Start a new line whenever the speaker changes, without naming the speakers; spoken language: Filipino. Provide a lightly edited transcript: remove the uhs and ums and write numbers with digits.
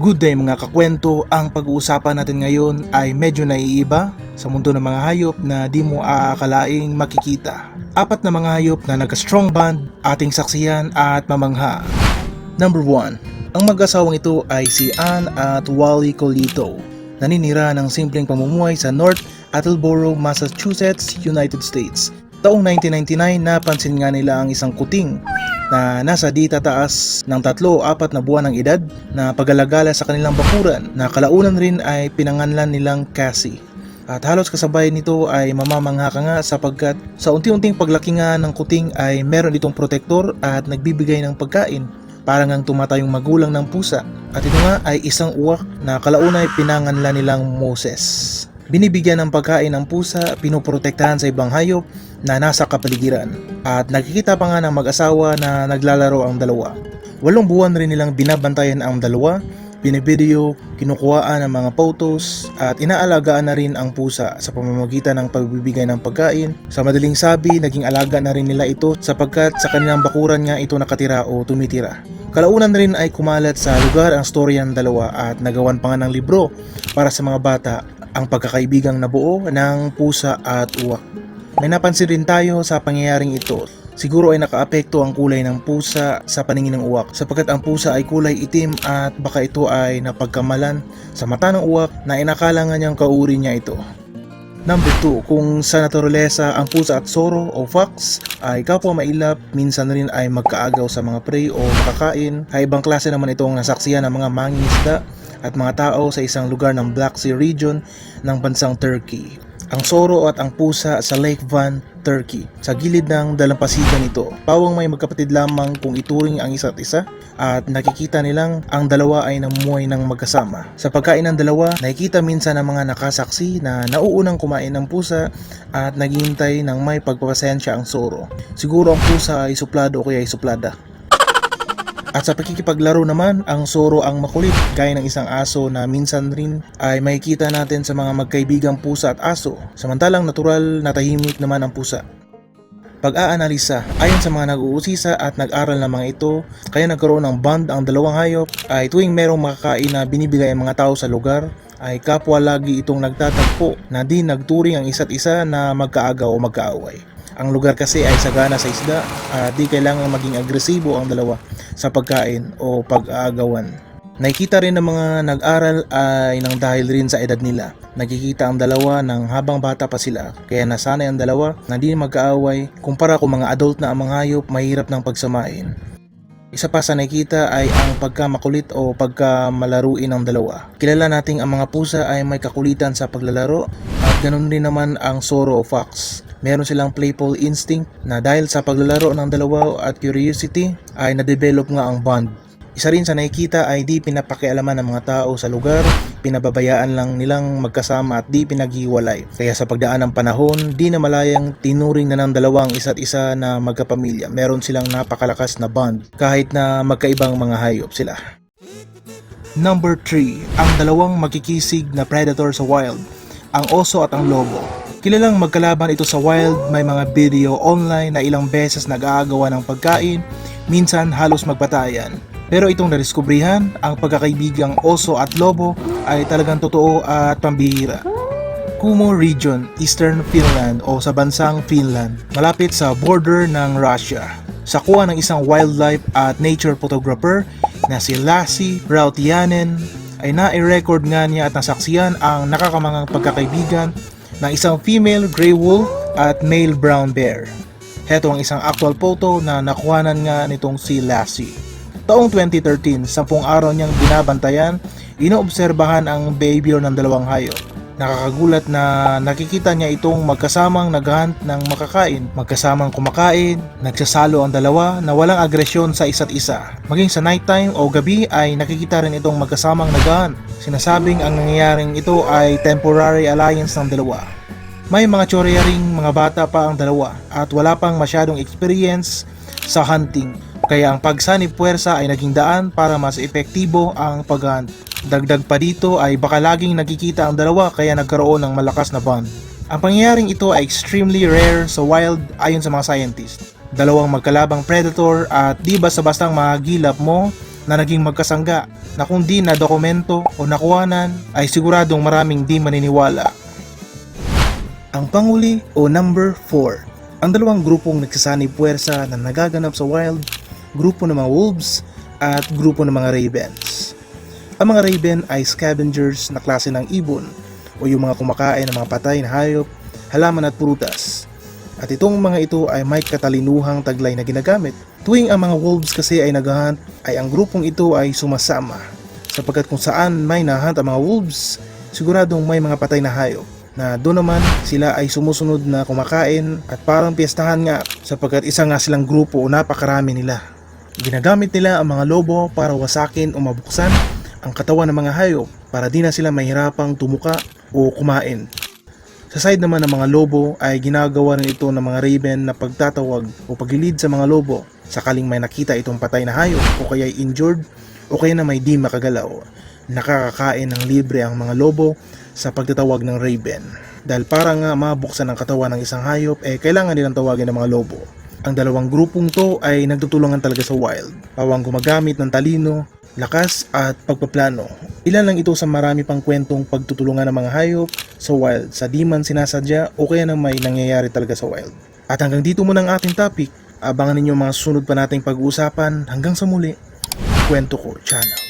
Good day mga kakwento, ang pag-uusapan natin ngayon ay medyo naiiba sa mundo ng mga hayop na di mo aakalaing makikita. Apat na mga hayop na nagka-strong bond, ating saksiyan at mamangha. Number 1. Ang mag-asawang ito ay si Ann at Wally Colito. Naninira ng simpleng pamumuhay sa North Attleboro, Massachusetts, United States. Taong 1999 napansin nga nila ang isang kuting na nasa di tataas ng 3-4 na buwan ng edad na pag-alagala sa kanilang bakuran na kalaunan rin ay pinanganlan nilang Cassie. At halos kasabay nito ay mamamangha ka nga sapagkat sa unti-unting paglaki nga ng kuting ay meron itong protektor at nagbibigay ng pagkain. Parang ang tumatayong magulang ng pusa. At ito nga ay isang uwak na kalauna ay pinanganlan nilang Moses. Binibigyan ng pagkain ng pusa, pinoprotektahan sa ibang hayop na nasa kapaligiran. At nakikita pa nga ng mag-asawa na naglalaro ang dalawa. 8 buwan rin nilang binabantayan ang dalawa, binivideo, kinukuhaan ng mga photos, at inaalagaan na rin ang pusa sa pamamagitan ng pagbibigay ng pagkain. Sa madaling sabi, naging alaga na rin nila ito sapagkat sa kanilang bakuran nga ito nakatira o tumitira. Kalaunan rin ay kumalat sa lugar ang storya ng dalawa at nagawan pa nga ng libro para sa mga bata ang pagkakaibigang nabuo ng pusa at uwak. May napansin rin tayo sa pangyayaring ito. Siguro ay nakaapekto ang kulay ng pusa sa paningin ng uwak sapagkat ang pusa ay kulay itim at baka ito ay napagkamalan sa mata ng uwak na inakala nga niyang kauri niya ito. Number 2, kung sa naturalesa ang pusa at soro o fox ay kapwa mailap, minsan rin ay magkaagaw sa mga prey o makakain. Ay ibang klase naman itong nasaksiyan ng mga mangingisda at mga tao sa isang lugar ng Black Sea region ng bansang Turkey. Ang soro at ang pusa sa Lake Van, Turkey. Sa gilid ng dalampasigan nito, pawang may magkapatid lamang kung ituring ang isa't isa at nakikita nilang ang dalawa ay namumuhay ng magkasama. Sa pagkain ng dalawa, nakikita minsan ng mga nakasaksi na nauunang kumain ng pusa at naghihintay ng may pagpapasensya ang soro. Siguro ang pusa ay suplado o kaya ay suplada. At sa pakikipaglaro naman, ang soro ang makulit gaya ng isang aso na minsan rin ay makikita natin sa mga magkaibigang pusa at aso, samantalang natural na tahimik naman ang pusa. Pag-aanalisa, ayon sa mga nag-uusisa at nag-aral na mga ito, kaya nagkaroon ng bond ang dalawang hayop ay tuwing merong makakain na binibigay ang mga tao sa lugar, ay kapwa lagi itong nagtatagpo na di nagturing ang isa't isa na magkaagaw o magkaaway. Ang lugar kasi ay sagana sa isda at di kailangang maging agresibo ang dalawa sa pagkain o pag-aagawan. Nakikita rin ng mga nag-aral ay nang dahil rin sa edad nila. Nakikita ang dalawa ng habang bata pa sila kaya nasanay ang dalawa na di magkaaway kumpara kung mga adult na ang mga hayop mahirap ng pagsamain. Isa pa sa nakikita ay ang pagkamakulit o pagkamalaruin ng dalawa. Kilala nating ang mga pusa ay may kakulitan sa paglalaro at ganoon rin naman ang soro o fox. Meron silang playful instinct na dahil sa paglalaro ng dalawa at curiosity ay na-develop nga ang bond. Isa rin sa nakikita ay di pinapakialaman ng mga tao sa lugar, pinababayaan lang nilang magkasama at di pinaghiwalay. Kaya sa pagdaan ng panahon, di na malayang tinuring na ng dalawang isa't isa na magkapamilya. Meron silang napakalakas na bond kahit na magkaibang mga hayop sila. Number 3, ang dalawang magkikisig na predator sa wild, ang oso at ang lobo. Kilalang magkalaban ito sa wild, may mga video online na ilang beses nag-aagawan ng pagkain, minsan halos magpatayan. Pero itong nariskubrihan, ang pagkakaibigang oso at lobo ay talagang totoo at pambihira. Kumo Region, Eastern Finland o sa bansang Finland, malapit sa border ng Russia. Sa kuha ng isang wildlife at nature photographer na si Lassi Rautiainen ay na-record nga niya at nasaksiyan ang nakakamangang pagkakaibigan ng isang female gray wolf at male brown bear. Heto ang isang actual photo na nakuhanan nga nitong si Lassie. Taong 2013, 10 araw niyang binabantayan, inoobserbahan ang behavior ng dalawang hayop. Nakakagulat na nakikita niya itong magkasamang naghunt ng makakain, magkasamang kumakain, nagsasalo ang dalawa na walang agresyon sa isa't isa. Maging sa nighttime o gabi ay nakikita rin itong magkasamang naghunt. Sinasabing ang nangyayaring ito ay temporary alliance ng dalawa. May mga tsorya ring mga bata pa ang dalawa at wala pang masyadong experience sa hunting. Kaya ang pagsanib puwersa ay naging daan para mas epektibo ang paghunt. Dagdag pa dito ay baka laging nagkikita ang dalawa kaya nagkaroon ng malakas na bond. Ang pangyayaring ito ay extremely rare sa wild ayon sa mga scientists. Dalawang magkalabang predator at di basta-bastang magilap mo na naging magkasangga na kung di na dokumento o nakuhanan ay siguradong maraming di maniniwala. Ang panghuli o number 4, ang dalawang grupong nagsasanib puwersa na nagaganap sa wild, grupo ng mga wolves at grupo ng mga ravens. Ang mga raven ay scavengers na klase ng ibon o yung mga kumakain ng mga patay na hayop, halaman at prutas. At itong mga ito ay may katalinuhang taglay na ginagamit. Tuwing ang mga wolves kasi ay naghahunt, ay ang grupong ito ay sumasama. Sapagkat kung saan may nahunt ang mga wolves, siguradong may mga patay na hayop. Na doon naman sila ay sumusunod na kumakain at parang piyestahan nga sapagkat isa nga silang grupo o napakarami nila. Ginagamit nila ang mga lobo para wasakin o mabuksan ang katawan ng mga hayop para di na sila mahirapang tumuka o kumain. Sa side naman ng mga lobo ay ginagawa rin ito ng mga raven na pagtatawag o paglilid sa mga lobo sakaling may nakita itong patay na hayop o kaya injured o kaya na may di makagalaw. Nakakakain ng libre ang mga lobo sa pagtatawag ng raven. Dahil para nga mabuksan ang katawan ng isang hayop kailangan nilang tawagin ng mga lobo. Ang dalawang grupong to ay nagtutulungan talaga sa wild. Pawang gumagamit ng talino, lakas at pagpaplano. Ilan lang ito sa marami pang kwentong pagtutulungan ng mga hayop sa wild sa di man sinasadya o kaya na may nangyayari talaga sa wild. At hanggang dito muna ang ating topic. Abangan ninyo mga susunod pa nating pag-uusapan. Hanggang sa muli, Kwento Ko Channel.